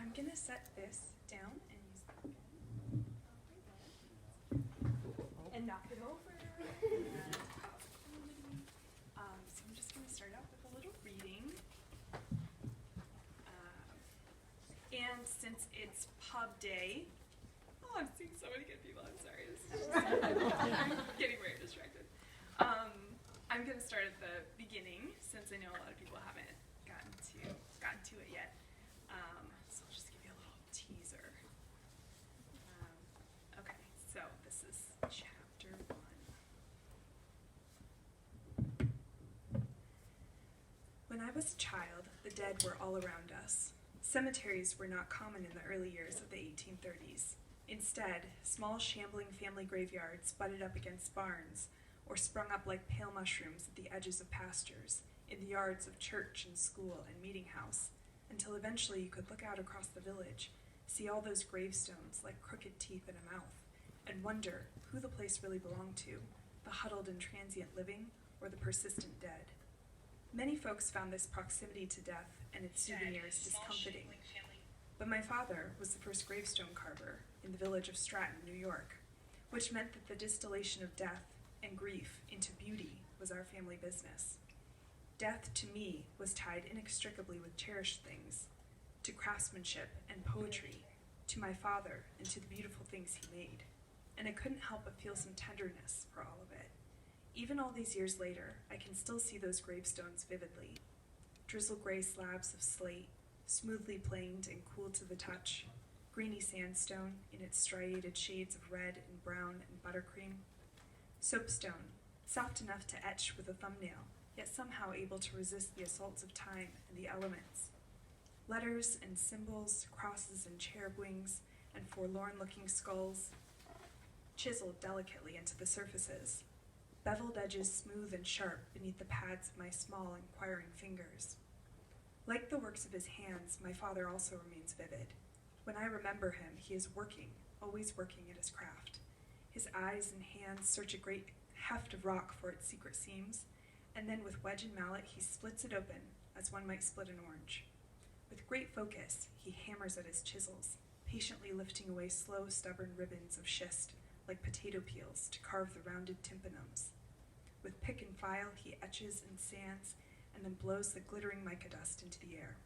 I'm going to set this down and use the pen. And knock it over. So I'm just going to start out with a little reading. And since it's pub day, I'm seeing so many good people, I'm sorry. I'm getting very distracted. I'm going to start at the beginning, since I know a lot of people haven't gotten to it yet. So I'll just give you a little teaser. Okay, so this is chapter 1. When I was a child, the dead were all around us. Cemeteries were not common in the early years of the 1830s. Instead, small shambling family graveyards butted up against barns, or sprung up like pale mushrooms at the edges of pastures, in the yards of church and school and meeting house, until eventually you could look out across the village, see all those gravestones like crooked teeth in a mouth, and wonder who the place really belonged to, the huddled and transient living, or the persistent dead. Many folks found this proximity to death and its souvenirs discomforting. But my father was the first gravestone carver in the village of Stratton, New York, which meant that the distillation of death and grief into beauty was our family business. Death, to me, was tied inextricably with cherished things, to craftsmanship and poetry, to my father, and to the beautiful things he made. And I couldn't help but feel some tenderness for all of it. Even all these years later, I can still see those gravestones vividly. Drizzle gray slabs of slate, smoothly planed and cool to the touch, greeny sandstone in its striated shades of red and brown and buttercream. Soapstone, soft enough to etch with a thumbnail, yet somehow able to resist the assaults of time and the elements. Letters and symbols, crosses and cherub wings, and forlorn-looking skulls, chiseled delicately into the surfaces, beveled edges smooth and sharp beneath the pads of my small, inquiring fingers. Like the works of his hands, my father also remains vivid. When I remember him, he is working, always working at his craft. His eyes and hands search a great heft of rock for its secret seams, and then with wedge and mallet he splits it open, as one might split an orange. With great focus, he hammers at his chisels, patiently lifting away slow, stubborn ribbons of schist, like potato peels, to carve the rounded tympanums. With pick and file, he etches and sands, and then blows the glittering mica dust into the air.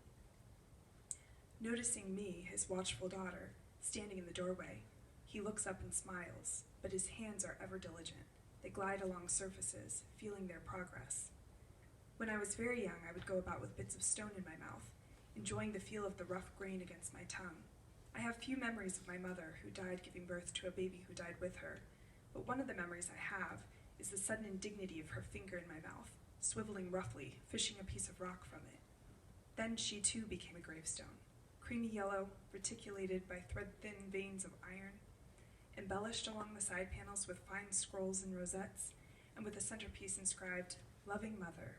Noticing me, his watchful daughter, standing in the doorway, he looks up and smiles, but his hands are ever diligent. They glide along surfaces, feeling their progress. When I was very young, I would go about with bits of stone in my mouth, enjoying the feel of the rough grain against my tongue. I have few memories of my mother, who died giving birth to a baby who died with her, but one of the memories I have is the sudden indignity of her finger in my mouth, swiveling roughly, fishing a piece of rock from it. Then she too became a gravestone, creamy yellow, reticulated by thread-thin veins of iron, embellished along the side panels with fine scrolls and rosettes, and with a centerpiece inscribed, "Loving Mother,"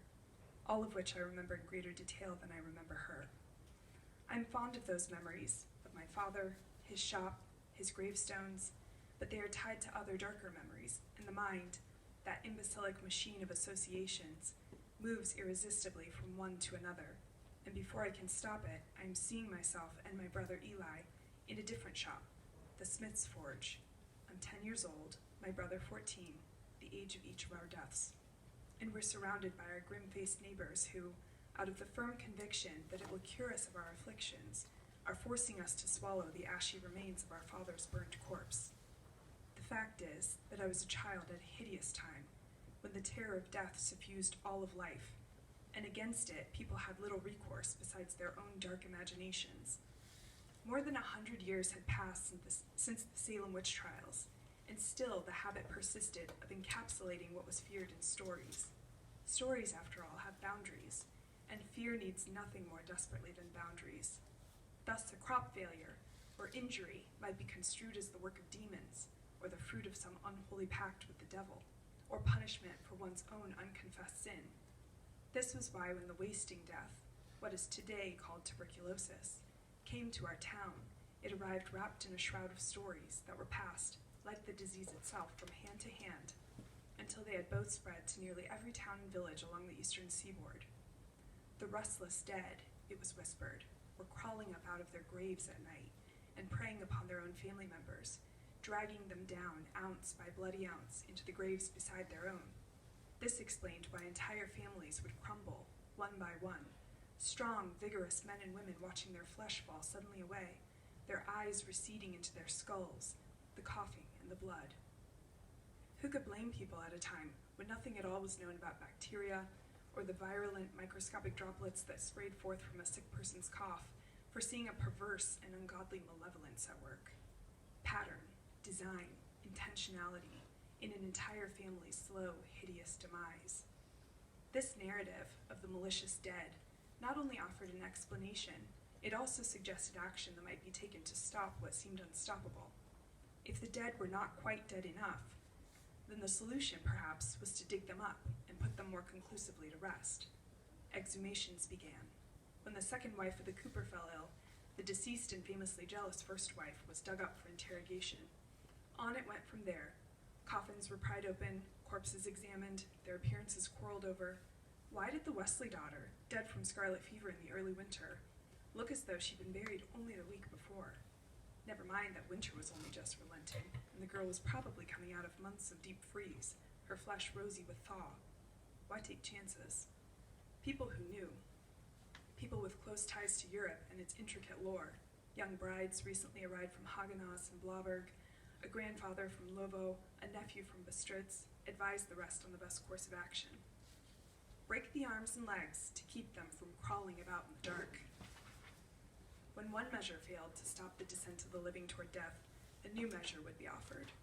all of which I remember in greater detail than I remember her. I'm fond of those memories, of my father, his shop, his gravestones, but they are tied to other darker memories, and the mind, that imbecilic machine of associations, moves irresistibly from one to another, and before I can stop it, I am seeing myself and my brother Eli in a different shop, the Smith's Forge. I'm 10 years old, my brother 14, the age of each of our deaths, and we're surrounded by our grim-faced neighbors who, out of the firm conviction that it will cure us of our afflictions, are forcing us to swallow the ashy remains of our father's burnt corpse. The fact is that I was a child at a hideous time, when the terror of death suffused all of life, and against it people had little recourse besides their own dark imaginations. More than 100 years had passed since the Salem witch trials, and still the habit persisted of encapsulating what was feared in stories. Stories, after all, have boundaries, and fear needs nothing more desperately than boundaries. Thus, a crop failure or injury might be construed as the work of demons, or the fruit of some unholy pact with the devil, or punishment for one's own unconfessed sin. This was why when the wasting death, what is today called tuberculosis, came to our town, it arrived wrapped in a shroud of stories that were passed, like the disease itself, from hand to hand, until they had both spread to nearly every town and village along the eastern seaboard. The restless dead, it was whispered, were crawling up out of their graves at night and preying upon their own family members, dragging them down ounce by bloody ounce into the graves beside their own. This explained why entire families would crumble, one by one, strong, vigorous men and women watching their flesh fall suddenly away, their eyes receding into their skulls, the coughing and the blood. Who could blame people at a time when nothing at all was known about bacteria or the virulent microscopic droplets that sprayed forth from a sick person's cough for seeing a perverse and ungodly malevolence at work? Pattern, design, intentionality in an entire family's slow, hideous demise. This narrative of the malicious dead not only offered an explanation, it also suggested action that might be taken to stop what seemed unstoppable. If the dead were not quite dead enough, then the solution, perhaps, was to dig them up and put them more conclusively to rest. Exhumations began. When the second wife of the Cooper fell ill, the deceased and famously jealous first wife was dug up for interrogation. On it went from there. Coffins were pried open, corpses examined, their appearances quarreled over. Why did the Wesley daughter, dead from scarlet fever in the early winter, look as though she'd been buried only the week before? Never mind that winter was only just relenting, and the girl was probably coming out of months of deep freeze, her flesh rosy with thaw. Why take chances? People who knew. People with close ties to Europe and its intricate lore. Young brides recently arrived from Hagenaas and Blauberg, a grandfather from Lovo, a nephew from Bistritz, advised the rest on the best course of action. Break the arms and legs to keep them from crawling about in the dark. When one measure failed to stop the descent of the living toward death, a new measure would be offered.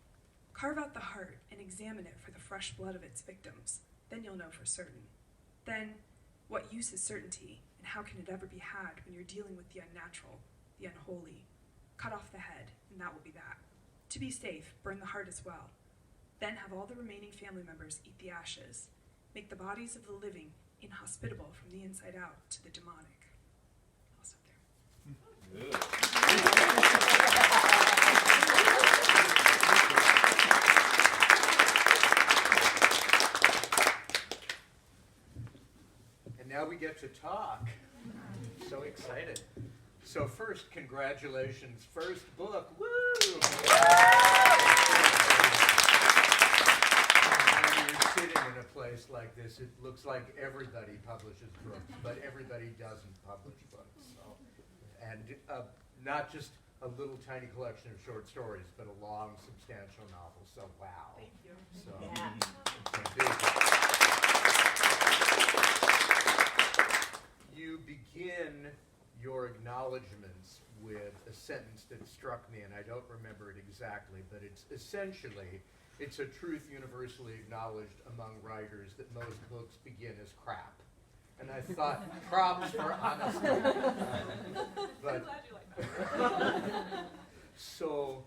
Carve out the heart and examine it for the fresh blood of its victims. Then you'll know for certain. Then, what use is certainty, and how can it ever be had when you're dealing with the unnatural, the unholy? Cut off the head, and that will be that. To be safe, burn the heart as well. Then have all the remaining family members eat the ashes. Make the bodies of the living inhospitable from the inside out to the demonic. I'll stop there. And now we get to talk. So excited. So first, congratulations. First book. Woo! When you're sitting in a place like this, it looks like everybody publishes books, but everybody doesn't publish books. So, and not just a little tiny collection of short stories, but a long, substantial novel. So wow. Thank you. So, Yeah. it's a big You begin your acknowledgments with a sentence that struck me, and I don't remember it exactly, but it's essentially, it's a truth universally acknowledged among writers that most books begin as crap. And I thought, props for honesty. I'm glad you like that. So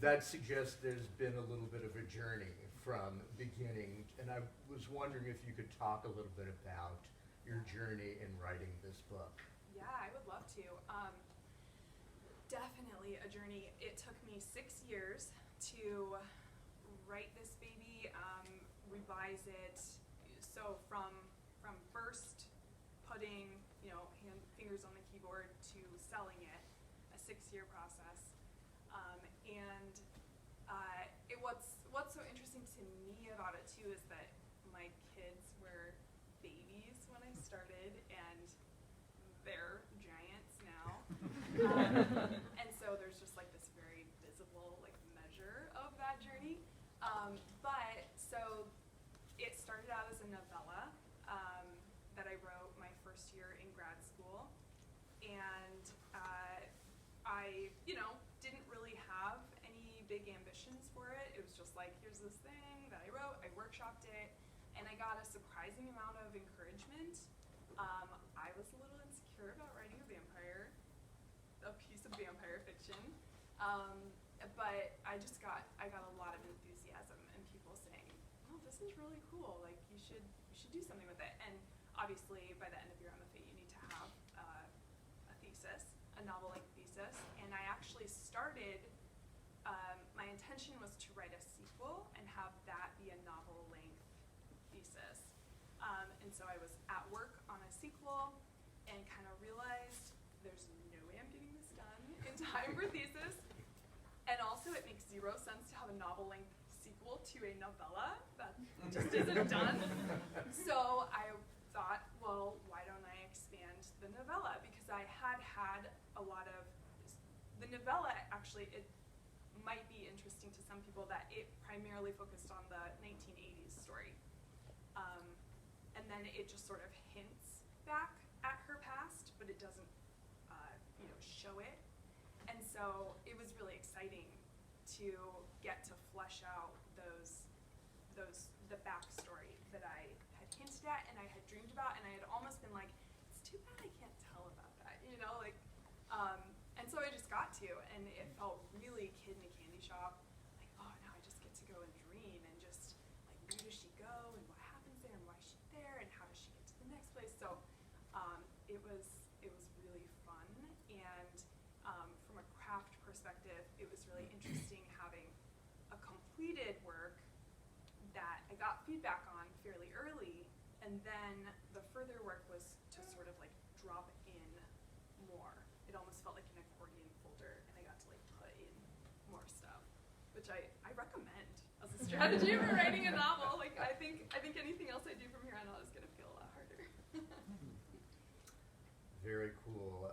that suggests there's been a little bit of a journey from beginning, and I was wondering if you could talk a little bit about your journey in writing this book. Yeah, I would love to. Definitely a journey. It took me 6 years to write this baby, revise it. So from first putting, fingers on the keyboard to selling it, a 6-year process. What's so interesting to me about it too is that my kids were babies when I started, and they're giants now. And so there's just like this very visible measure of that journey. But so it started out as a novella that I wrote my first year in grad school, and I didn't really have any big ambitions for it. It was just like, here's this thing that I wrote, I workshopped it, and I got a surprising amount of encouragement. I was a little insecure about writing a piece of vampire fiction, but I got a lot of enthusiasm and people saying, "Oh, this is really cool. Like you should do something with it." And obviously, by the end of your MFA, you need to have a thesis, a novel-length thesis. And I actually started. My intention was to write a sequel and have that be a novel-length thesis. And so I was at work on a sequel and kind of realized there's time for thesis, and also it makes zero sense to have a novel-length sequel to a novella. That just isn't done. So I thought, well, why don't I expand the novella? Because I had a lot of, the novella actually, it might be interesting to some people that it primarily focused on the 1980s story. And then it just sort of hints back at her past, but it doesn't show it. And so it was really exciting to get to flesh out the backstory that I had hinted at and I had dreamed about, and I had almost been like, it's too bad I can't tell about that, and so I just got to, and it felt really Kid in a Candy Shop, like, oh, now I just get to go and dream, and just, like, where does she go, and what happens there, and why is she there, and how does she get to the next place? So it was really fun, and from a craft perspective, it was really interesting having a completed work that I got feedback on fairly early, and then the further work was to sort of like drop in more. It almost felt like an accordion folder, and I got to like put in more stuff, which I recommend as a strategy for writing a novel. Like I think anything else I do from here on out is going to feel a lot harder. Very cool.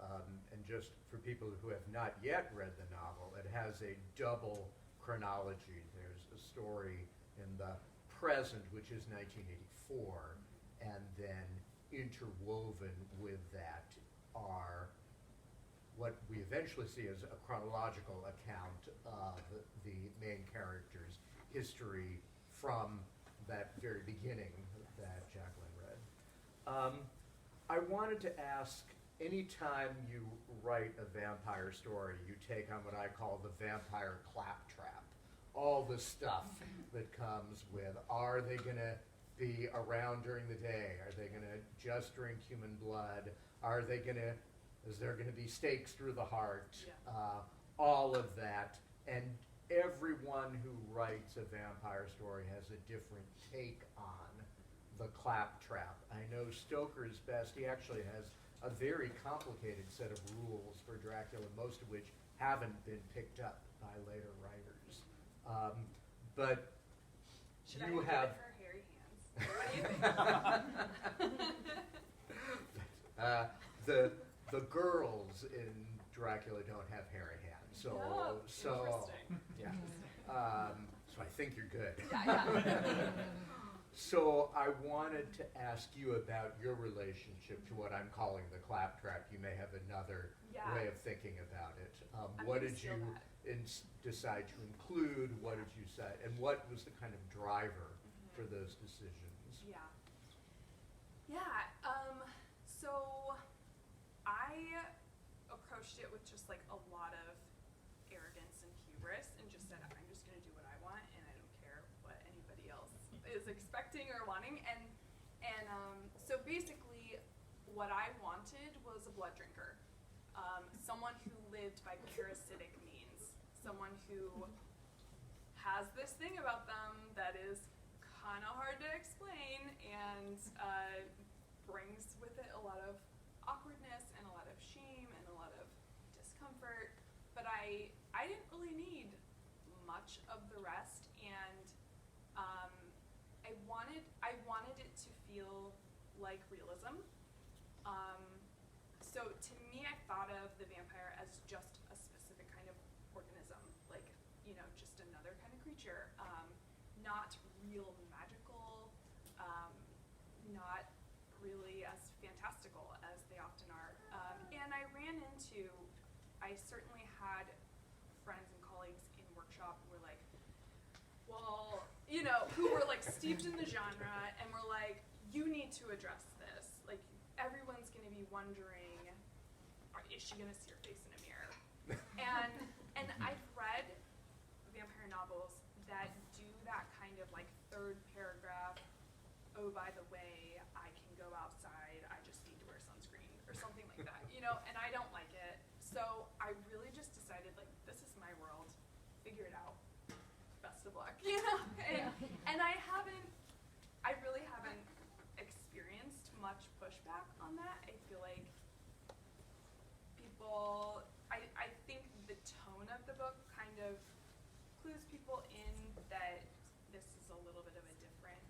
And just for people who have not yet read the novel, it has a double chronology. There's a story in the present, which is 1984, and then interwoven with that are what we eventually see as a chronological account of the main character's history from that very beginning that Jacqueline read. I wanted to ask, anytime you write a vampire story, you take on what I call the vampire claptrap. All the stuff that comes with, are they going to be around during the day? Are they going to just drink human blood? Is there going to be stakes through the heart? Yeah. All of that. And everyone who writes a vampire story has a different take on the claptrap. I know Stoker's best. He actually has a very complicated set of rules for Dracula, most of which haven't been picked up by later writers. But Should you I have give it her hairy hands? What do you think? the girls in Dracula don't have hairy hands, so interesting. yeah. So I think you're good. Yeah. So I wanted to ask you about your relationship to what I'm calling the claptrap. You may have another way of thinking about it. What did you decide to include? What did you say? And what was the kind of driver for those decisions? Yeah. So I approached it with just like a lot of arrogance and hubris, and just said, I'm just going to do what I want, and I don't care what anybody else is expecting or wanting. And so basically, what I wanted was a blood drinker, someone who lived by parasitic means, someone who has this thing about them that is kind of hard to explain and brings with it a lot of awkwardness and a lot of shame and a lot of discomfort. But I didn't really need much of the rest, and I wanted it to feel like realism. So to me, I thought of the vampire as just a specific kind of organism, like, just another kind of creature, not real magical, not really as fantastical as they often are. And I certainly had friends and colleagues in workshop who were like, well, who were like steeped in the genre and were like, you need to address this. Like, everyone's going to be wondering, is she going to see her face in a mirror? And I've read vampire novels that do that kind of like third paragraph, oh, by the way, I can go outside, I just need to wear sunscreen, or something like that, and I don't like it. So I really just decided, like, this is my world, figure it out, best of luck, and I really haven't experienced much pushback on that. I feel like people, I think the kind of clues people in that this is a little bit of a different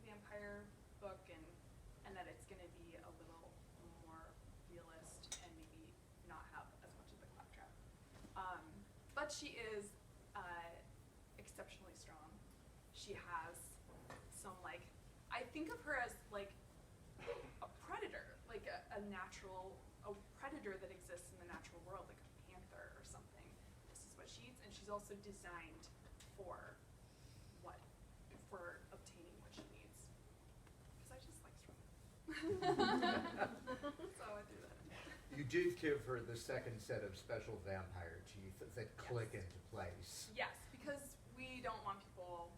vampire book, and that it's going to be a little more realist and maybe not have as much of the claptrap. But she is exceptionally strong. She has some, like, I think of her as like a predator, like a predator that exists in the natural world, like a panther or something. This is what she eats, and she's also designed for obtaining what she needs. Because I just like strong. So I threw that in. You did give her the second set of special vampire teeth that click into place. Yes, because we don't want people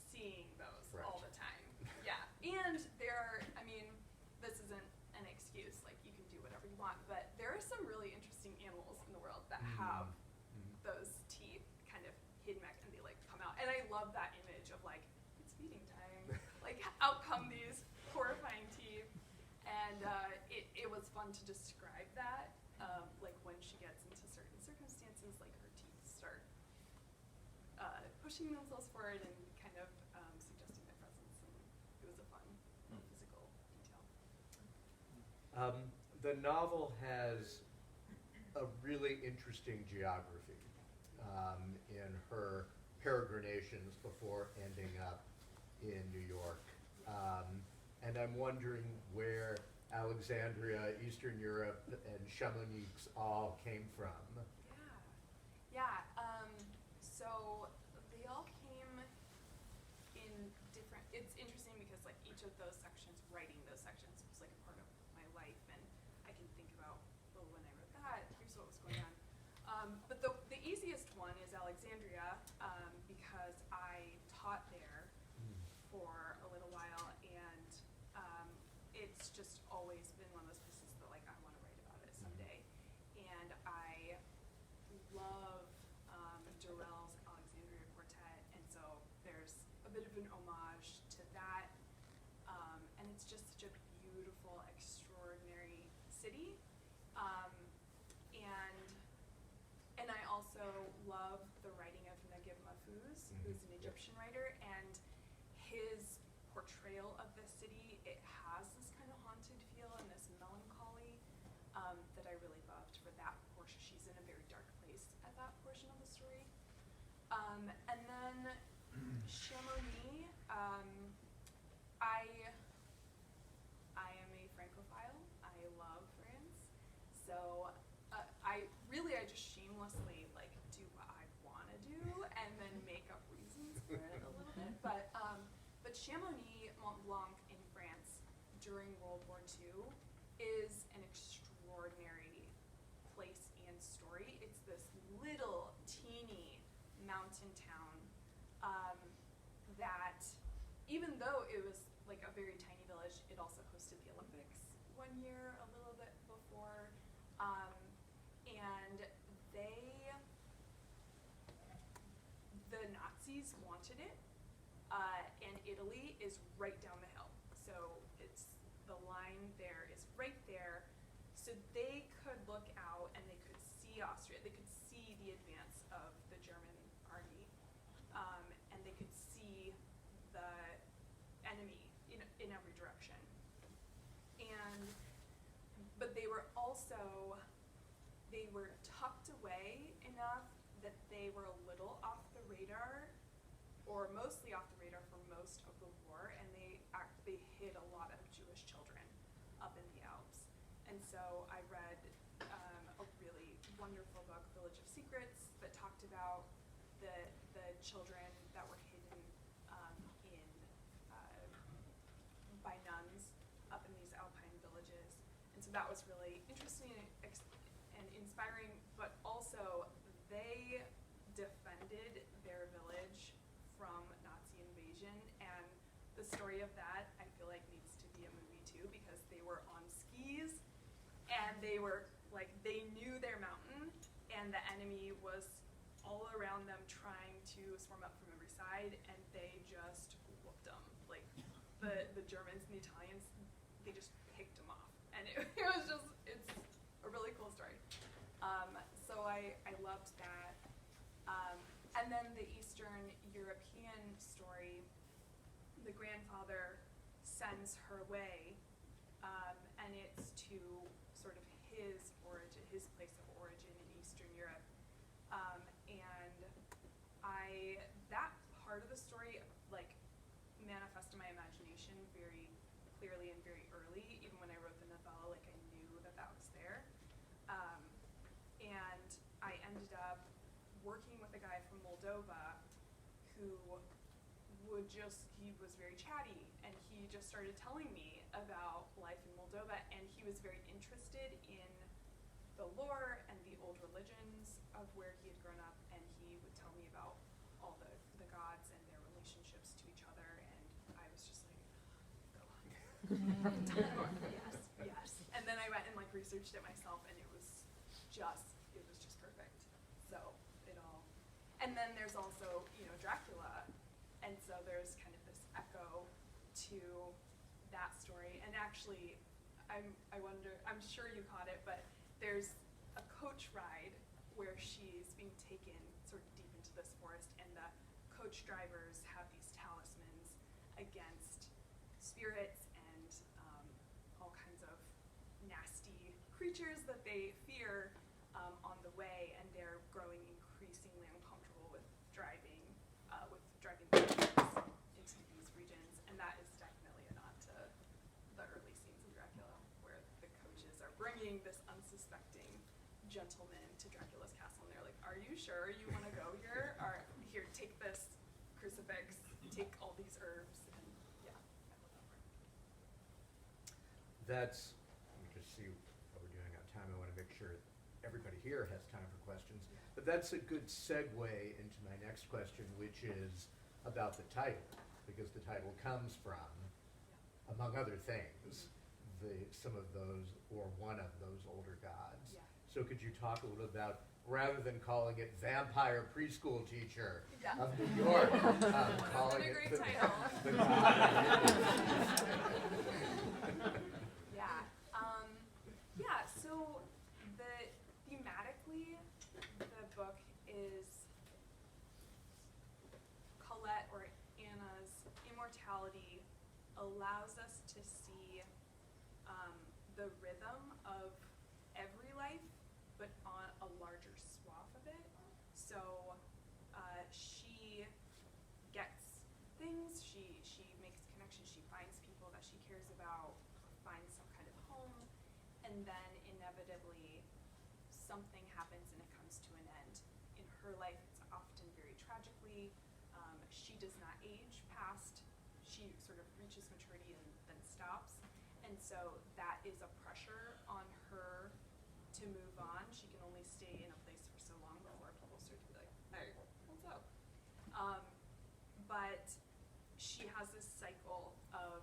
seeing those Right. all the time. Yeah, and this isn't an excuse, like you can do whatever you want, but there are some really interesting animals in the world that have those teeth kind of hidden back, and they like come out. And I love that image of like, it's feeding time. Like out come these horrifying teeth. And it was fun to describe that, like when she gets into certain circumstances, like her teeth start pushing themselves forward and kind of suggesting their presence, and it was a fun physical detail. The novel has a really interesting geography in her peregrinations before ending up in New York. And I'm wondering where Alexandria, Eastern Europe, and Chamonix all came from. Yeah. So they all came in different. It's interesting because like each of those sections, writing those sections was like a part of my life, and I can think about, well, when I wrote that, here's what was going on. But the easiest one is Alexandria, because I taught there for a little while, and it's just always been one of those places that like I want to write about it someday. And I love Durrell's Alexandria Quartet, and so there's a bit of an homage to that. And it's just such a beautiful, extraordinary city. And I also love the writing of Naguib Mahfouz, who's an Egyptian writer, and his portrayal of the city, it has this kind of haunted feel and this melancholy that I really loved for that portion. She's in a very dark place at that portion of the story. And then Chamonix, I am a Francophile. I love France. So I just shamelessly like do what I want to do and then make up reasons for it a little bit. But Chamonix, Mont Blanc in France during World War II is an extraordinary place and story. It's this little teeny mountain town that, even though it was like a very tiny village, it also hosted the Olympics one year a little bit before. And the Nazis wanted it, and Italy is right down the hill. So the line there is right there. So they could look out and they could see Austria. They could see the advance of the German army, and they could see the enemy in every direction. But they were tucked away enough that they were a little off the radar, or mostly off the radar for most of the war, and they hid a lot of Jewish children up in the Alps. And so I read a really wonderful book, Village of Secrets, that talked about the children that were hidden by nuns up in these alpine villages. And so that was really interesting and inspiring, but also they defended their village from Nazi invasion, and the story of that I feel like needs to be a movie too, because they were on skis and they knew their mountain, and the enemy was all around them trying to swarm up from every side, and they just whooped them. Like the Germans and the Italians, they just picked them off, and it's a really cool story. So I loved that. And then the Eastern European story, the grandfather sends her away, and it's to sort of his origin, his place of origin in Eastern Europe. And that part of the story, like, manifested my imagination very clearly and very early. Even when I wrote the novella, like, I knew that that was there. And I ended up working with a guy from Moldova who he was very chatty, and he just started telling me about life in Moldova, and he was very interested in the lore and the old religions of where he had grown up, and he would tell me about all the gods and their relationships to each other, and I was just like, go on. Yes. And then I went and, like, researched it myself, and it was just perfect. So it all, and then there's also, Dracula, and so there's kind of this echo to that story. And actually, I wonder, I'm sure you caught it, but there's a coach ride where she's being taken sort of deep into this forest, and the coach drivers have these talismans against spirits and all kinds of nasty creatures that they fear on the way, and they're growing increasingly uncomfortable with driving the vehicles into these regions. And that is definitely a nod to the early scenes in Dracula, where the coaches are bringing this unsuspecting gentleman to Dracula's castle, and they're like, are you sure you want to go here? Or here, take this crucifix, take all these herbs. And yeah, I love that part. Let me just see what we're doing on time. I want to make sure everybody here has time for questions. But that's a good segue into my next question, which is about the title, because the title comes from, among other things, some of those, or one of those older gods. Yeah. So could you talk a little about, rather than calling it Vampire Preschool Teacher of New York, calling a it great title. the god. So thematically, the book is Colette, or Anna's immortality allows us to see the rhythm of every life, but on a larger swath of it. So she gets things, she makes connections, she finds people that she cares about, finds some kind of home, and then inevitably something happens and it comes to an end. In her life, it's often very tragically. She does not age past, she sort of reaches maturity and then stops. And so that is a pressure on her to move on. She can only stay in a place for so long before people start to be like, hey, what's up? But she has this cycle of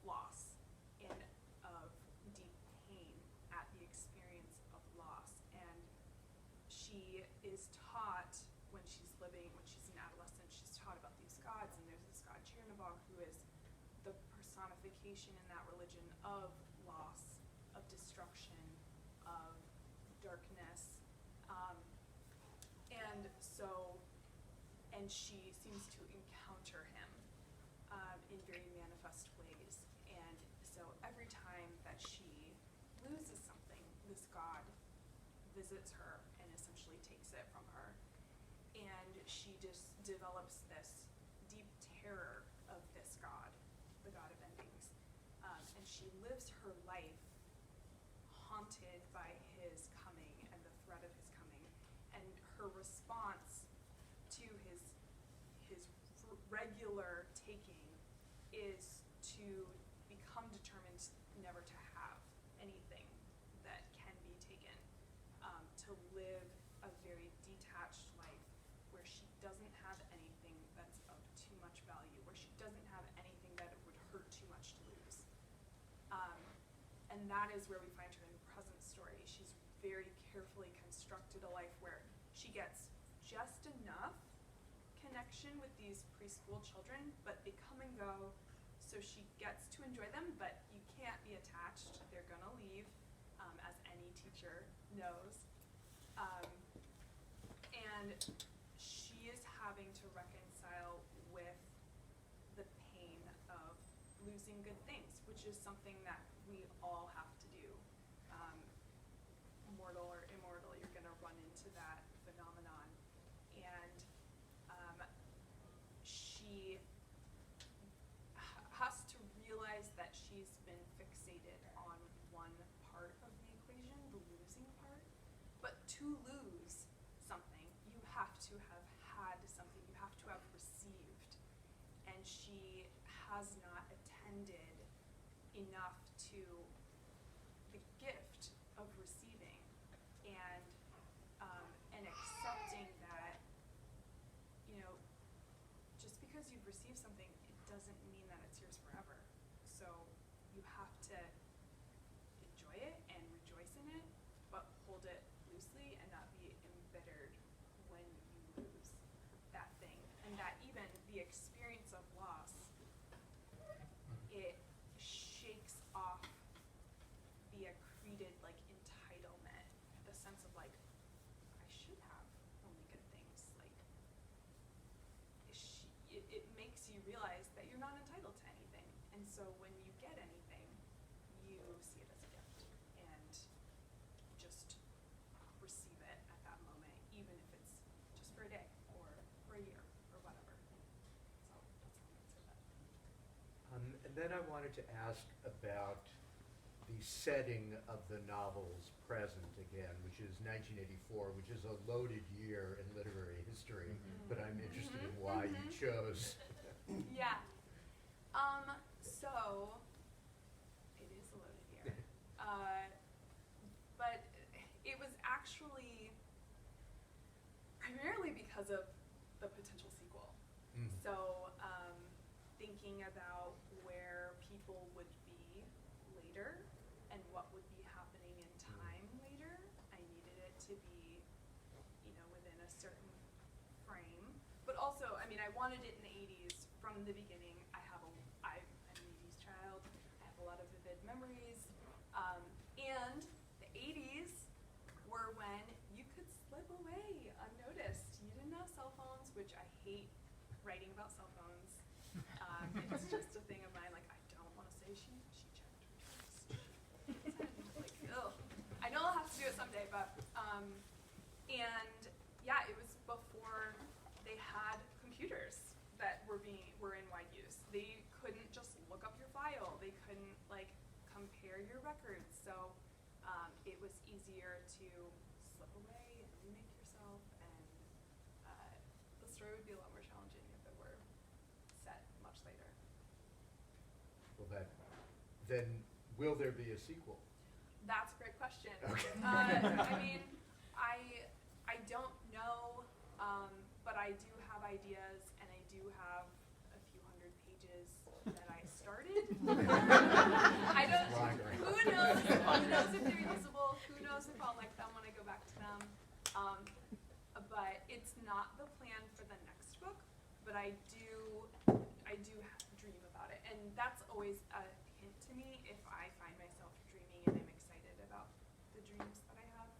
loss and of deep pain at the experience of loss. And she is taught when she's an adolescent, she's taught about these gods, and there's this god Chernobog who is the personification in that religion of loss, of destruction, of darkness. And she seems to encounter him in very manifest ways. And so every time that she loses something, this god visits her and essentially takes it from her. And she just develops this deep terror of this god, the god of endings. And she lives her life haunted by his coming and the threat of his coming. And her response to his regular taking is to become determined never to have anything that can be taken, to live a very detached life where she doesn't have anything that's of too much value, where she doesn't have anything that it would hurt too much to lose. And that is where we find her in the present story. She's very carefully constructed a life where she gets just enough connection with these preschool children, but they come and go, so she gets to enjoy them, but you can't be attached. They're gonna leave, as any teacher knows. And she is noticing good things, which is something that we all have to do. Mortal or immortal, you're going to run into that phenomenon. And she has to realize that she's been fixated on one part of the equation, the losing part. But to lose something, you have to have had something, you have to have received. And she has not attended enough to the gift of receiving and accepting that, just because you've received something, it doesn't mean that it's yours forever. So you have to enjoy it and rejoice in it, but hold it loosely and not be embittered when you lose that thing. And that even the experience of loss, it shakes off the accreted entitlement, the sense of I should have only good things. It makes you realize that you're not entitled to anything, and so when you get anything, you see it as a gift and just receive it at that moment, even if it's just for a day or for a year or whatever. So that's how I answer that. And then I wanted to ask about the setting of the novel's present again, which is 1984, which is a loaded year in literary history, but I'm interested in why you chose. Yeah. So it is a loaded year. But it was actually primarily because of the potential sequel. So thinking about where people would be later and what would be happening in time later, I needed it to be, within a certain frame. But also, I wanted it in the 80s from the beginning. I'm an 80s child. I have a lot of vivid memories. And the 80s were when you could slip away unnoticed. You didn't have cell phones, which I hate writing about cell phones. It's just a thing of mine. I don't want to say she checked her tweets. Ugh. I know I'll have to do it someday, but and yeah, it was before they had computers that were in wide use. They couldn't just look up your file. They couldn't compare your records. So it was easier to slip away and remake yourself, and the story would be a lot more challenging if it were set much later. Well, then will there be a sequel? That's a great question. Okay. I don't know, but I do have ideas, and I do have a few hundred pages that I started. I don't. Who knows? Who knows if they're usable? Who knows if I'll like them when I go back to them? But it's not the plan for the next book. But I do dream about it, and that's always a hint to me if I find myself dreaming and I'm excited about the dreams that I have.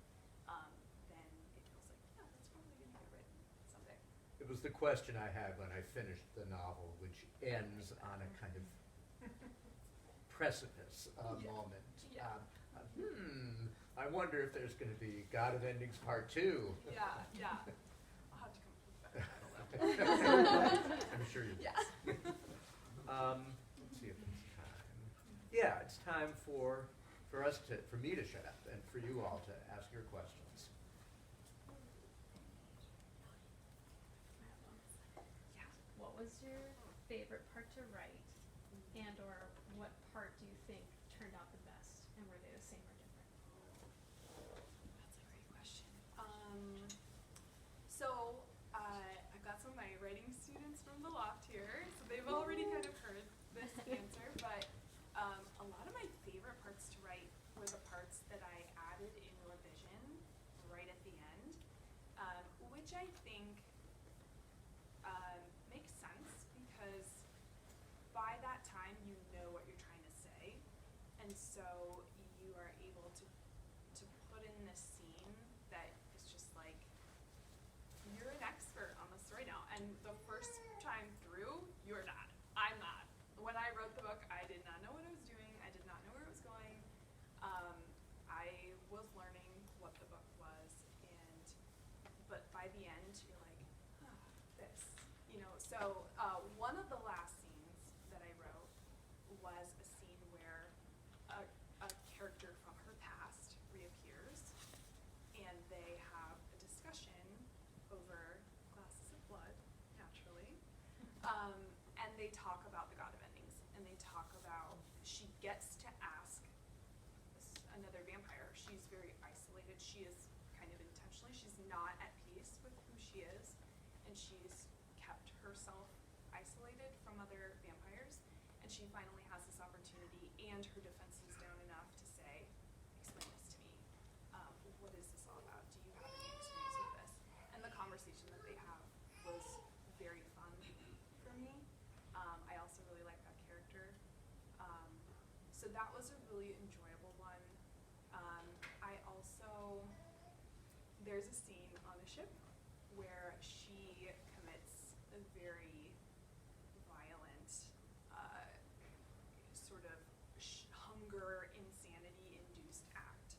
Then it feels like, yeah, that's probably going to get written someday. It was the question I had when I finished the novel, which ends on a kind of precipice moment. Yeah. I wonder if there's going to be God of Endings Part 2. Yeah. I'll have to come up with a better title though. I'm sure you will. Yeah. Let's see if it's time. Yeah, it's time for me to shut up and for you all to ask your questions. Yeah. What was your favorite part to write, and or what part do you think turned out the best, and were they the same or different? That's a great question. So I've got some of my writing students from the loft here, so they've already kind of heard this answer, but a lot of my favorite parts to write were the parts that I added in revision right at the end, which I think makes sense because by that time you know what you're trying to say, and so you are able to put in this scene that is just like, you're an expert on the story now, and the first time through, you're not. I'm not. When I wrote the book, I did was learning what the book was, but by the end, you're like, this, So one of the last scenes that I wrote was a scene where a character from her past reappears, and they have a discussion over glasses of blood, naturally, and they talk about the God of Endings, and they talk about, she gets to ask another vampire. She's very isolated. She is kind of intentionally, she's not at peace with who she is, and she's kept herself isolated from other vampires, and she finally has this opportunity, and her defense is down enough to say, explain this to me. What is this all about? Do you have any experience with this? And the conversation that they have was very fun for me. I also really like that character. So that was a really enjoyable one. I also, there's a scene on a ship where she commits a very violent sort of hunger, insanity-induced act,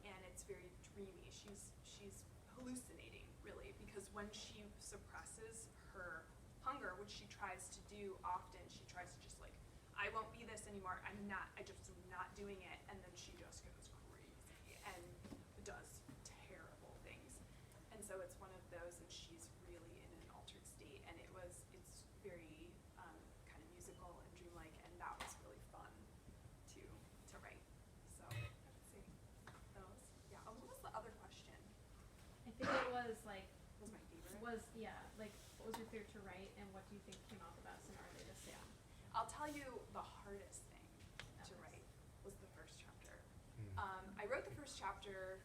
and it's very dreamy. She's hallucinating, really, because when she suppresses her hunger, which she tries to do often, she tries to just like, I won't be this anymore. I just am not doing it, and then she just goes crazy and does terrible things. And so it's one of those, and she's really in an altered state, and it's very kind of musical and dreamlike, and that was really fun to write. So I would say those. Yeah. Oh, what was the other question? I think it was like, Was my favorite? what was your favorite to write, and what do you think came out the best, and are they the same? I'll tell you the hardest thing to write was the first chapter. I wrote the first chapter,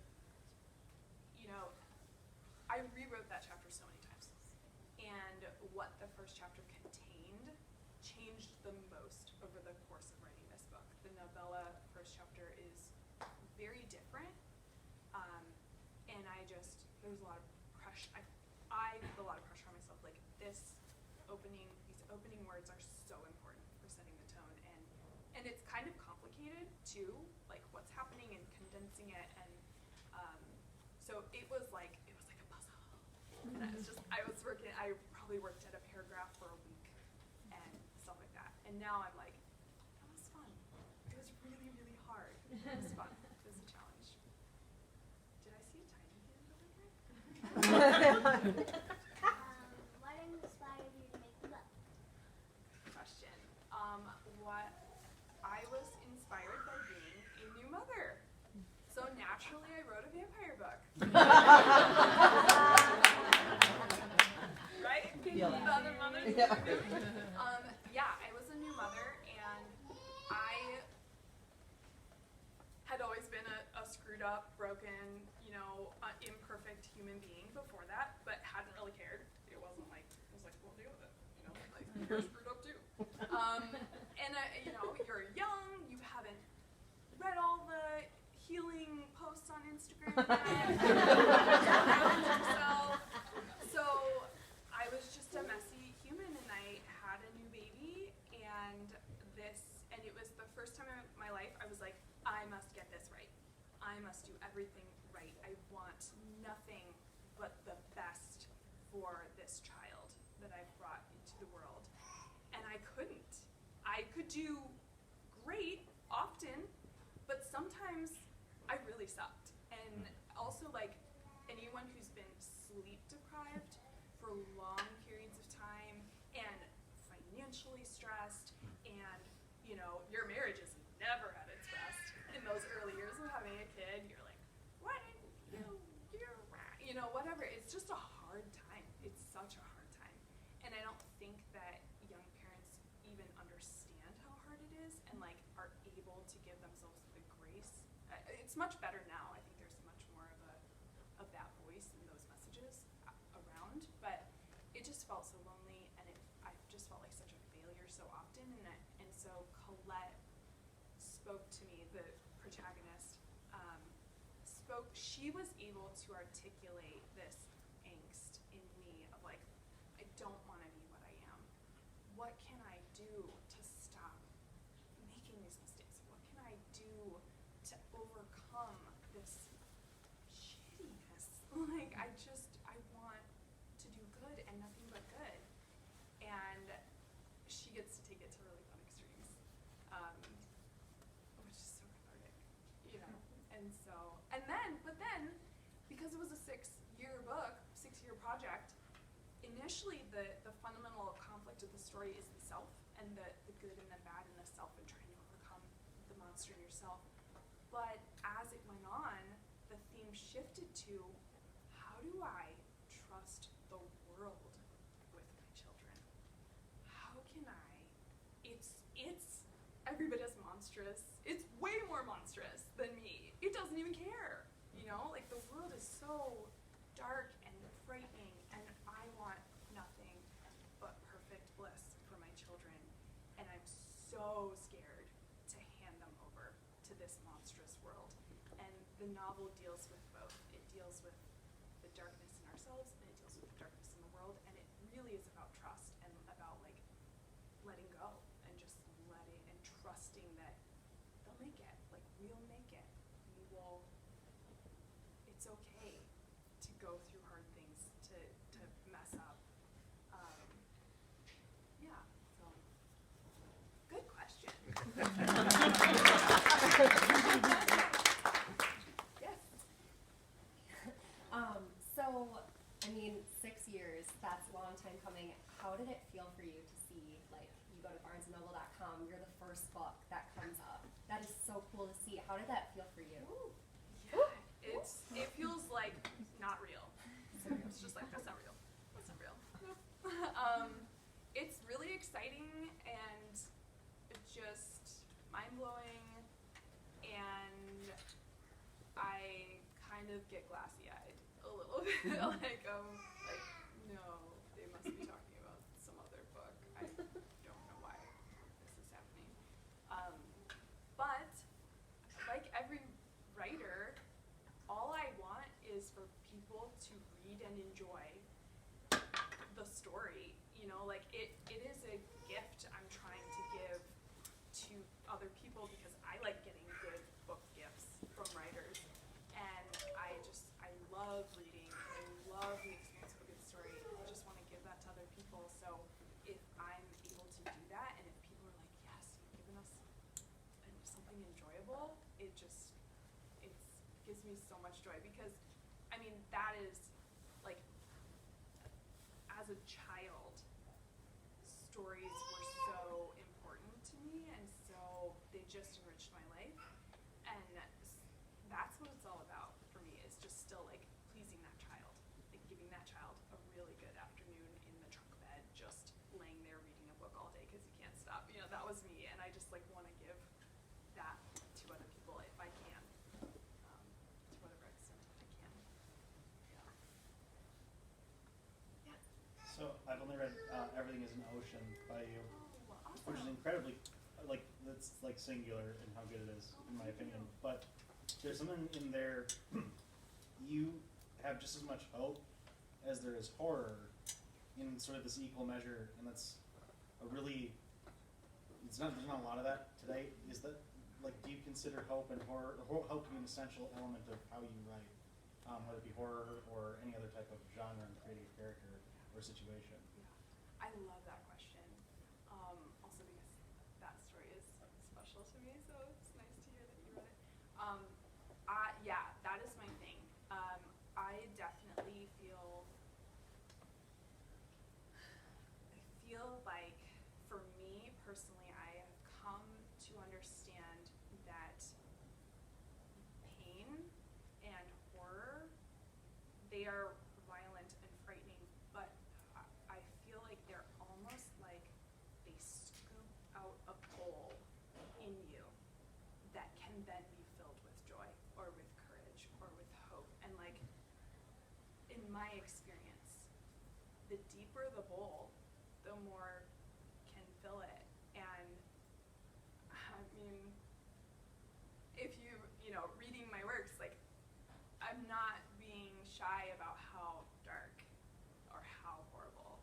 I rewrote that chapter so many times. And what the first chapter contained changed the most over the course of writing this book. The novella first chapter is very different, and there was a lot of pressure. I put a lot of pressure on myself, like these opening words are so important for setting the tone, and it's kind of complicated too, like what's happening and condensing it, and so it was like a puzzle. And I probably worked at a paragraph for a week and stuff like that. And now I'm like, that was fun. It was really, really hard. It was fun. It was a challenge. Did I see a tiny hand over here? What inspired you to make the book? Question. What I was inspired by being a new mother. So naturally I wrote a vampire book. Right? Feel that. The other mothers? Yeah. Yeah, I was a new mother, and I had always been a screwed up, broken, imperfect human being before that, but hadn't really cared. It was like, well, deal with it. Like, you're screwed up too. And you're young, you haven't read all the healing posts on Instagram yet. So I was just a messy human, and I had a new baby, and it was the first time in my life I was like, I must get this right. I must do everything right. I want nothing but the best for this child that I've brought into the world. And I couldn't. I could do great often, but sometimes I really sucked. And also, like, anyone who's been sleep deprived for long periods of time and financially stressed, and your marriage is never at its best in those early years of having a kid. You're like, what did you do? Whatever. It's just a hard time. It's such a hard time. And I don't think that young parents even understand how hard it is, and like are able to give themselves the grace. It's much better now. I think there's much more of that voice and those messages around, but it just felt so lonely, and I just felt like such a failure so often, and so Colette spoke to me, the protagonist, she was able to articulate this angst in me of like, I don't want to be what I am. What can I do to stop making these mistakes? What can I do to overcome this And so, but then, because it was a 6-year book, 6-year project, initially the fundamental conflict of the story is the self, and the good and the bad in the self, and trying to overcome the monster in yourself. But as it went on, the theme shifted to, how do I trust the world with my children? How can I? It's every bit as monstrous. It's way more monstrous than me. It doesn't even care. Like the world is so dark and frightening, and I want nothing but perfect bliss for my children. And I'm so scared to hand them over to this monstrous world. And the novel deals with both. It deals with the darkness in ourselves, and it deals with the darkness in the world. And it really is about trust and about like letting go and just letting and trusting that they'll make it. Like we'll make it. We will. It's okay to go through hard things, to mess up. Yeah. So good question. Yes. So, I mean, 6 years, that's a long time coming. How did it feel for you to see, like, you go to barnesandnoble.com, you're the first book that comes up. That is so cool to see. How did that feel for you? Yeah, it feels like not real. It's just like, that's not real. That's not real. It's really exciting and just mind-blowing, and I kind of get glassy-eyed a little bit. like, no, they must be talking about some other book. I don't know why this is happening. But like every writer, all I want is for people to read and enjoy the story. Like it is a gift I'm trying to give to other people, because I like getting good book gifts from writers, and I love reading. I love the experience of a good story. I just want to give that to other people. So if I'm able to do that, and if people are like, yes, you've given us something enjoyable, it gives me so much joy, because I mean that is like, as a child, stories were so important to me, and so they just enriched my life, and that's what it's all about for me, is just still like pleasing that child, like giving that child a really good afternoon in the trunk bed, just laying there reading a book all day because you can't stop. That was me, and I just like want to give that to other people if I can, to whatever extent I can. Yeah. So I've only read Everything is an Ocean by you, Oh, awesome. which is incredibly, that's like singular in how good it is, in my opinion. But there's something in there, you have just as much hope as there is horror in sort of this equal measure, and that's a really, there's not a lot of that today. Is that, like, do you consider hope and horror, hope to be an essential element of how you write, whether it be horror or any other type of genre and creative character or situation? Yeah, I love that question. Also because that story is special to me, so it's nice to hear that you read it. Yeah, that is my thing. I definitely feel like, for me personally, I have come to understand that pain and horror, they are violent and frightening, but I feel like they're almost like they scoop out a bowl in you that can then be filled with joy or with courage or with hope. And like, in my experience, the deeper the bowl, the more can fill it. And I mean, if reading my works, like, I'm not being shy about how dark or how horrible.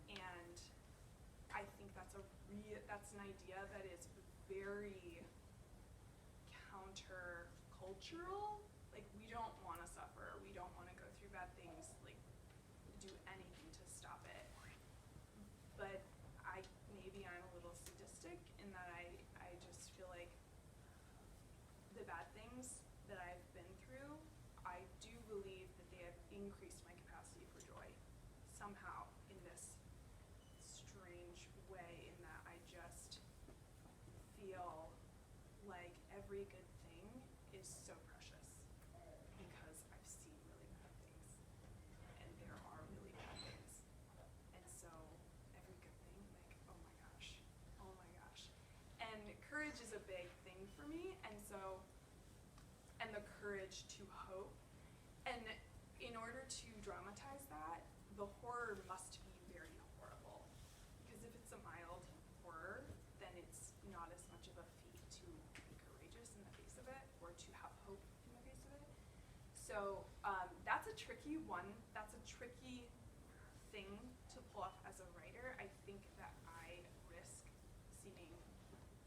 And I think that's an idea that is very counter-cultural. Like, we don't want to suffer. We don't want to go through bad things. Like, do anything to stop it. But maybe I'm a little sadistic in that I just feel like increased my capacity for joy somehow in this strange way, in that I just feel like every good thing is so precious because I've seen really bad things, and there are really bad things. And so every good thing, like, oh my gosh. And courage is a big thing for me, and the courage to hope. And in order to dramatize that, the horror must be very horrible. Because if it's a mild horror, then it's not as much of a feat to be courageous in the face of it, or to have hope in the face of it. So that's a tricky one. That's a tricky thing to pull off as a writer. I think that I risk seeming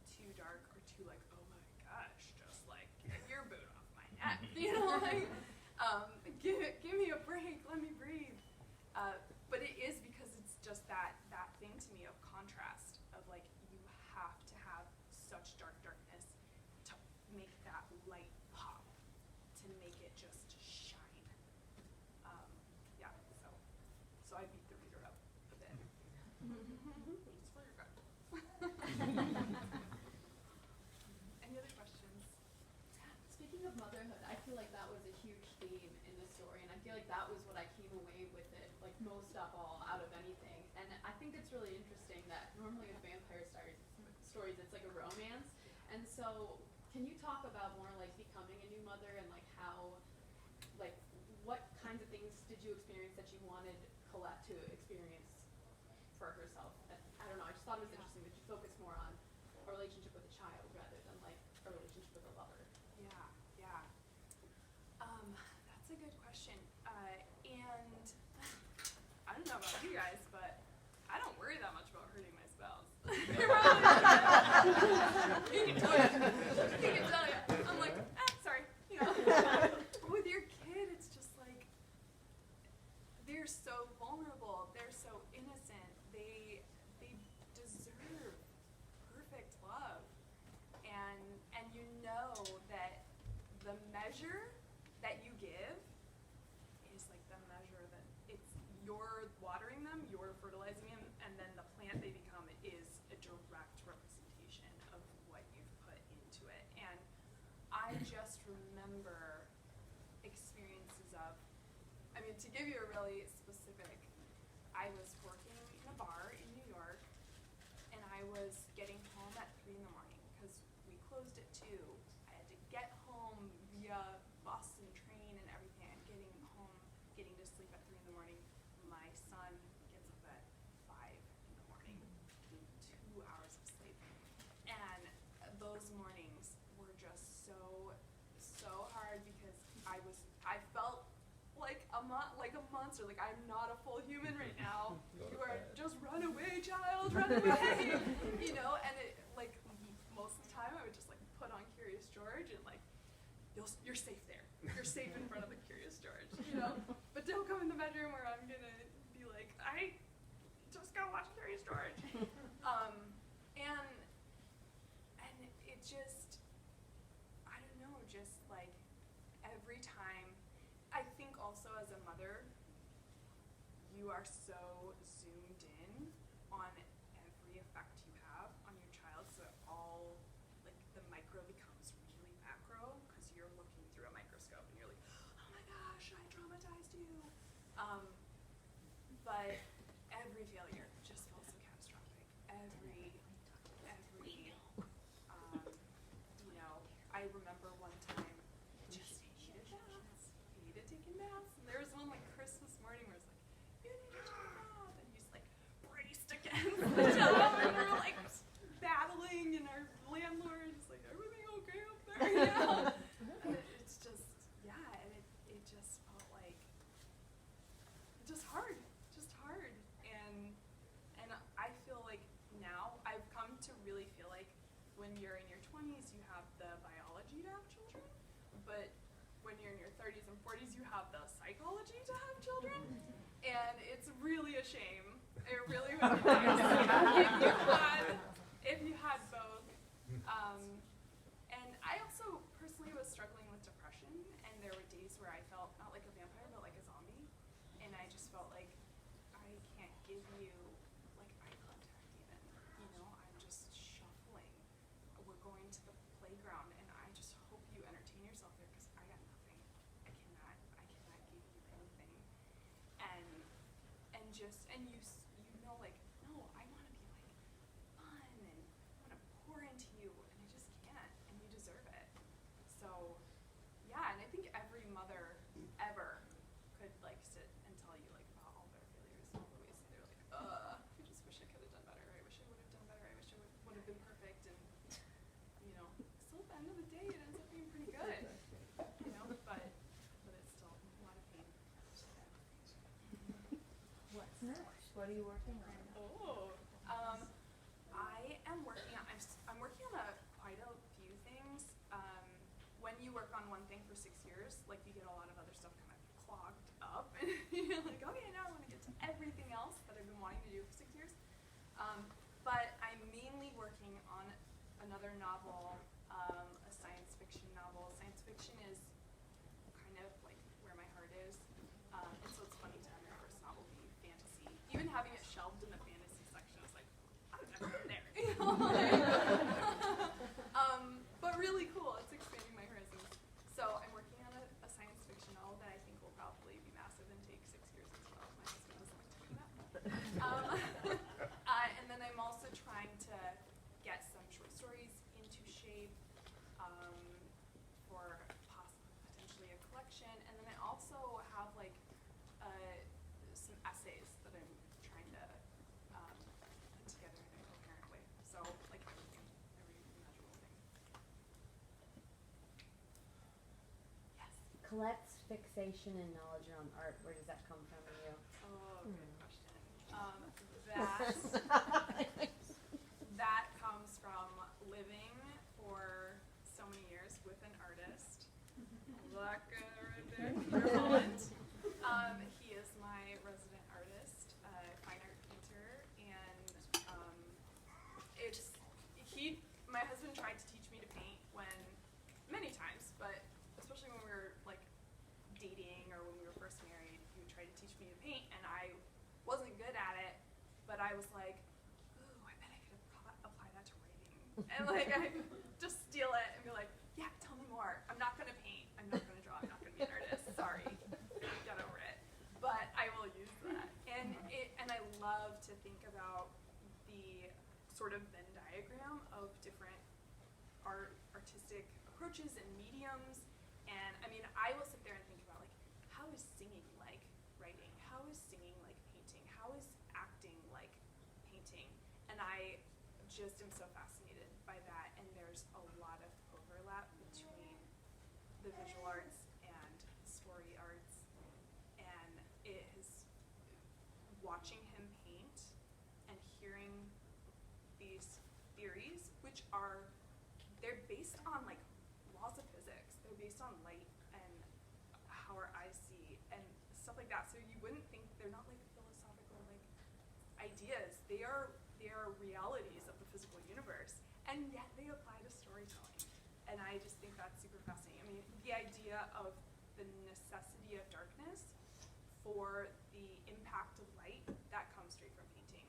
too dark or too like, oh my gosh, just like get your boot off my neck, you know, like give me a break, let me breathe. But it is because it's just that thing to me of contrast, of like you have to have such darkness to make that light pop, to make it just shine. Yeah, so I beat the reader up a bit. Just for your guidance. Any other questions? Speaking of motherhood, I feel like that was a huge theme in the story, and I feel like that was what I came away with it, like most of all, out of anything. And I think it's really interesting that normally with vampire stories, it's like a romance. And so, can you talk about more like becoming a new mother, and like how, like, what kinds of things did you experience that you wanted Colette to experience for herself? And I don't know, I just thought it was interesting that you focus more on a relationship with a child rather than like a relationship with a lover. Yeah. That's a good question. And I don't know about you guys, but I don't worry that much about hurting my spouse. He can tell you. I'm like, sorry. You know. With your kid, it's just like they're so vulnerable. They're so innocent. They deserve perfect love, and you know that the measure that you give is like the measure that it's you're watering them, you're fertilizing them, and then the plant they become is a direct representation of what you've put into it. And I just remember experiences of, I mean, to give you a really specific, I was working in a bar in New York, and I was getting home at 3 in the morning because we closed at 2. I had to get home via bus and train and everything. I'm getting home, getting to sleep at 3 in the morning. My son gets up at 5 in the morning, 2 hours of sleep. And those mornings were just so hard because I felt like a monster. Like, I'm not a full human right now. You are just run away, child, run away. You know, and it, like, most of the time I would just like put on Curious George and like, you're safe there. You're safe in front of the Curious George, you know? But don't come in the bedroom where I'm gonna be like, I just go watch Curious George. And it just, I don't know, just like every time, I think also as a mother, you are so zoomed in on every effect you have on your child, so it all, like, the micro becomes really macro because you're looking through a microscope and you're like, oh my gosh, I traumatized you. But every failure just feels so catastrophic. Every you know, I remember one time I just hated taking baths. And there was one like Christmas morning where it's like, you need to take a bath, and he's like braced against the tub, and we're like battling, and our landlord is like, everything okay up there? You know? And it's just, yeah, and it just felt like just hard. And I feel like now I've come to really feel like when you're in your 20s, you have the biology to have children, but when you're in your 30s and 40s, you have the psychology to have children, and it's really a shame. It really would be nice if you had both. And I also personally was struggling with depression, and there were days where I felt not like a vampire, but like a zombie. just, and you know, like, no, I want to be like fun and I want to pour into you, and I just can't, and you deserve it. So, yeah, and I think every mother ever could like sit and tell you like about all their failures and all the ways that they're like, I just wish I could have done better. I wish I would have done better. I wish I would have been perfect. And you know, still at the end of the day, it ends up being pretty good. You know, but it's still a lot of pain. What's next? What are you working on? Oh, I am working on. I'm working on quite a few things. When you work on one thing for 6 years, like you get a lot of other stuff kind of clogged up, and you're like, okay, now I want to get to everything else that I've been wanting to do for 6 years. But I'm mainly working on another novel, a science fiction novel. Science fiction is kind of like where my heart is, and so it's funny to have your first novel be fantasy. Even having it shelved in the fantasy section, I was like, I've never been there. You know, but really cool. It's expanding my horizons. So I'm working on a science fiction novel that I think will probably be massive and take 6 years as well. My husband doesn't like to do that. And then I'm also trying to get some short stories into shape for potentially a collection. And then I also have like some essays that I'm trying to put together in a coherent way. So like everything, every imaginable thing. Yes. Colette's fixation and knowledge around art, where does that come from in you? Oh, good question. That comes from living for so many years with an artist. Look right there, Andrew Holland. He is my resident artist, fine art painter, and my husband tried to teach me to paint many times, but especially when we were like dating or when we were first married, he would try to teach me to paint, and I wasn't good at it, but I was like, ooh, I bet I could apply that to writing. And like I just steal it and be like, yeah, tell me more. I'm not gonna paint, I'm not gonna draw, I'm not gonna be an artist, sorry. Get over it. But I will use that. And I love to think about the sort of Venn diagram of different artistic approaches and mediums. And I mean, I will sit there and think about like, how is singing like writing? How is singing like painting? How is acting like painting? And I just am so fascinated by that. And there's a lot of overlap between the visual arts and story arts. And it is watching him paint and hearing these theories, which they're based on like laws of physics. They're based on light and how our eyes see and stuff like that. So you wouldn't think they're not like philosophical like ideas. They are realities of the physical universe, and yet they apply to storytelling. And I just think that's super fascinating. I mean, the idea of the necessity of darkness for the impact of light, that comes straight from painting.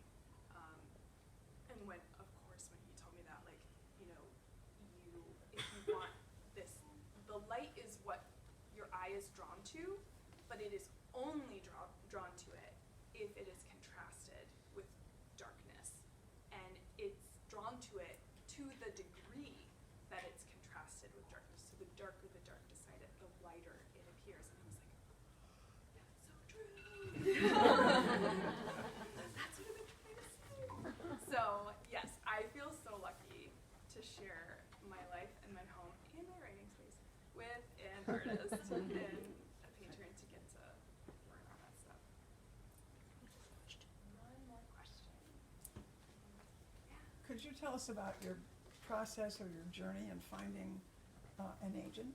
And when he told me that, like, you know, if you want this, the light is what your eye is drawn to, but it is only drawn to it if it is contrasted with darkness. And it's drawn to it to the degree that it's contrasted with darkness. So the darker the darkness side, the lighter it appears. And I was like, that's so true. That's what I've been trying to say. So yes, I feel so lucky to share my life and my home and my writing space with an artist and a painter, and to get to work on that stuff. One more question. Yeah. Could you tell us about your process or your journey in finding an agent?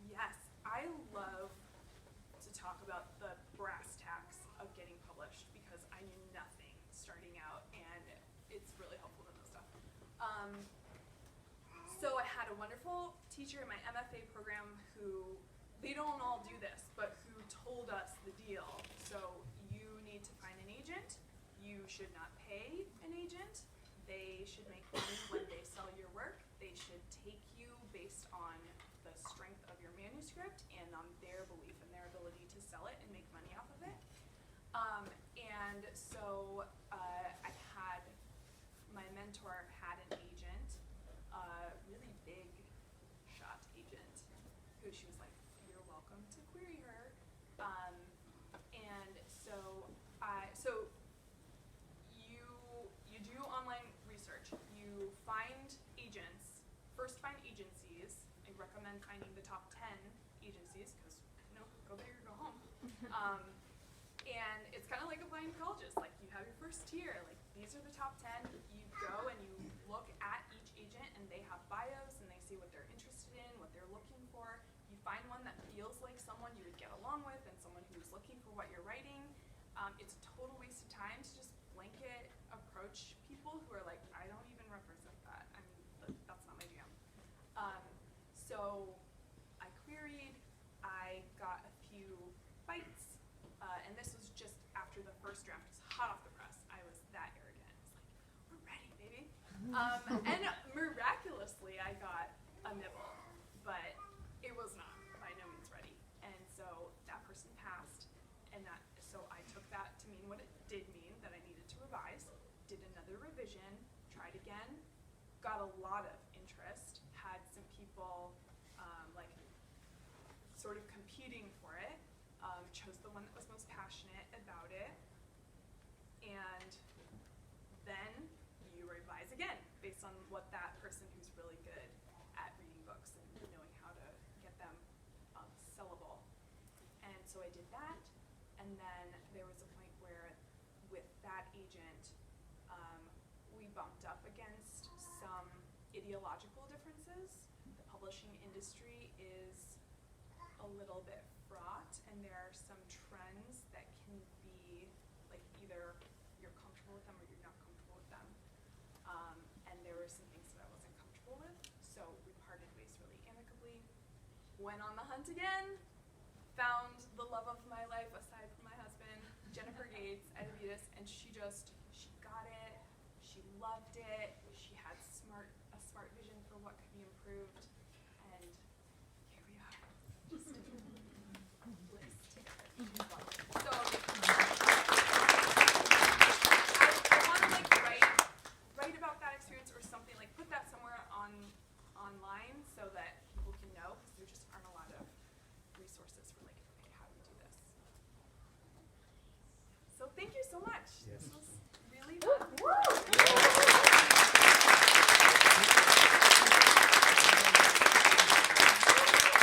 Yes, I love to talk about the brass tacks of getting published because I knew nothing starting out, and it's really helpful to know stuff. So I had a wonderful teacher in my MFA program who, they don't all do this, but who told us the deal. So you need to find an agent. You should not pay an agent. They should make money when they sell your work. They should take you based on the strength of your manuscript and on their belief in their ability to sell it and make money off of it. And And so I had, my mentor had an agent, a really big shot agent, who she was like, you're welcome to query her. And so you do online research. You find agents, first find agencies. I recommend finding the top 10 agencies, because go big or go home. And it's kind of like applying to colleges. Like, you have your first tier. Like, these are the top 10. You go and you look at each agent, and they have bios, and they see what they're interested in, what they're looking for. You find one that feels like someone you would get along with, and someone who's looking for what you're writing. It's a total waste of time to just blanket approach people who are like, I don't even represent that. I mean, that's not my jam. So I queried. I got a few bites. And this was just after the first draft was hot off the press. I was that arrogant. I was like, we're ready, baby. And miraculously, I got a nibble, but it was not by no means ready. And so that person passed, and so I took that to mean what it did mean, that I needed to revise, did another revision, tried again, got a lot of interest, had some people sort of competing for it. Chose the one that was most passionate about it, and then you revise again based on what that person who's really good at reading books and knowing how to get them sellable. And so I did that, and then there was a point where with that agent, we bumped up against some ideological differences. The publishing industry is a little bit fraught, and there are some trends that can be like either you're comfortable with them or you're not comfortable with them. And there were some things that I wasn't comfortable with, so we parted ways really amicably. Went on the hunt again, found the love of my life aside from my husband, Jennifer Gates at Avitas, and she got it, she loved it, she had a smart vision for what could be improved, and here we are. Just So I want to write about that experience or something, like put that somewhere online so that people can know, because there just aren't a lot of resources for like, okay, how do we do this? So thank you so much. Yes. This was